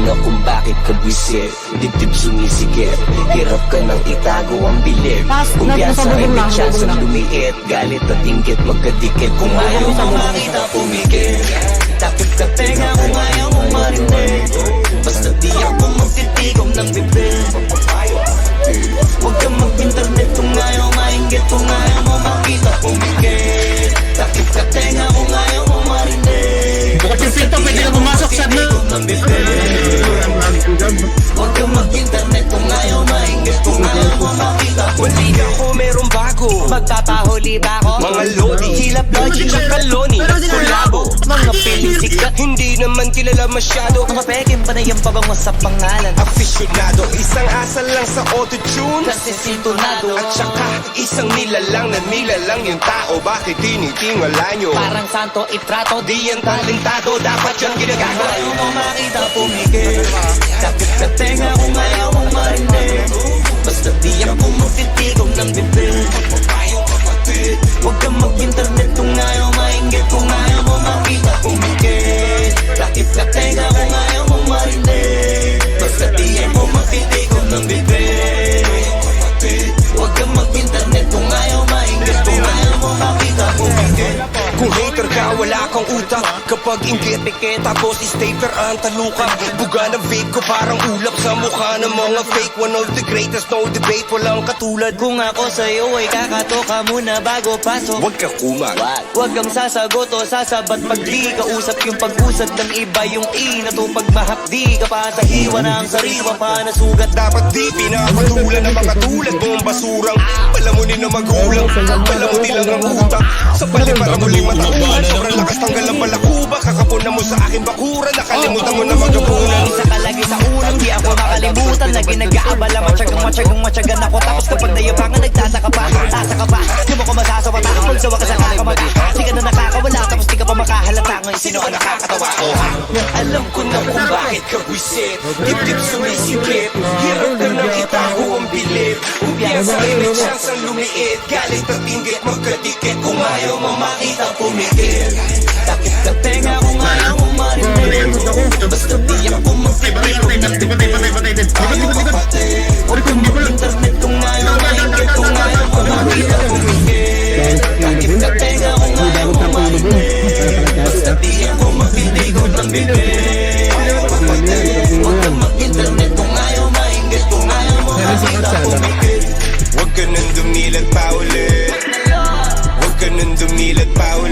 na kung bakit ka buwisit. Dibdib sumisikip, hirap ka nang itago ang bilib. Kumpiyansa ay may tsansang lumiit, galit at inggit magkadikit. Kung ayaw mo makita pumikit, takip ka tenga kung ayaw mo marinig. Basta di ako magtitigom ng bibig. Huwag kang mag-internet kung ayaw mainggit. Kung ayaw mo makita pumikit, takip ka tenga kung ayaw mo marinig. Bukas yung pinto, pwede na pumasok sa na. Huwag kang mag-internet kung ayaw mainggit. Kung ayaw mo makita pumikit. Wali ako merong bago, Magpapahuli ba ako? mga lodi, Hilap logic at kaloni, kolabo. Mga piling sikat. Hindi naman kilala masyado, Mga peking panay ang pabango sa pangalan. afisyonado. Isang asal lang sa auto-tune, Kasi sintonado. at saka isang nilalang na nilalang yung tao. Bakit tinitingala nyo? Parang santo itrato. Di yan talentado, dapat yan ginagawa. Ayaw mo makita pumigil. Takip ka tenga kung ayaw mo marinig. Basta di ako magtitigom ng bibig. Huwag kang mag-internet kung ayaw mainggit. Kung ayaw mo makita pumigil. Takip ka tenga kung ayaw mo marinig. Basta di ako magtitigom ng bibig. Huwag kang mag-internet kung ayaw mainggit. Kung ayaw mo makita pumigil. Kung hater ka, wala kang utak. Kapag inggit, tapos stapler ang talukap. Buga na vape ko parang ulap sa mukha ng mga fake. One of the greatest, no debate, walang katulad. Kung ako sa'yo ay kakatoka muna bago pasok. Huwag ka kumag. Huwag kang sasagot o sasabat pag di kausap yung pag-usad ng iba yung inato pag mahapdi ka pa sa hiwa ng sariwa pa na sugat. Dapat di pinapatulan ng mga tulad mong basurang palamunin na magulang. Palamunin lang ang utak sa palipara mo limang taon. Sobrang lakas tanggal ang balakuba. Kakapunan mo sa aking bakura. Nakalimutan mo na magapunan. Isa ka lagi sa unang di ako makalimutan na ginag-aabala. Matyagang ako. Tapos kapag nayabangan nagtataka pa. Asa ka pa, di mo ko masasawa. Takapag sawa ka sa kakamata. Di ka na nakakawala tapos di ka pa makahalata. Ngayon sino ang nakakatawa? Alam ko na kung bakit ka buwisit. Dibdib sumisikip, hirap ka nang itago ang bilib. Kumpiyansa ay may tsansang lumiit, galit at inggit magkadikit. Kung ayaw mo makita pumikit, Takip ka tenga kung ayaw mo marinig. Basta di ako magtitigom ng bibig. Huwag kang mag-internet kung ayaw mainggit. Kung ayaw mo makita pumikit, takip ka tenga kung ayaw mo marinig. Basta di ako magtitigom ng bibig. Huwag kang mag-internet kung ayaw mainggit. Kung ayaw mo makita pumikit. huwag ka nang dumilat pa ulit. Huwag ka nang dumilat pa ulit.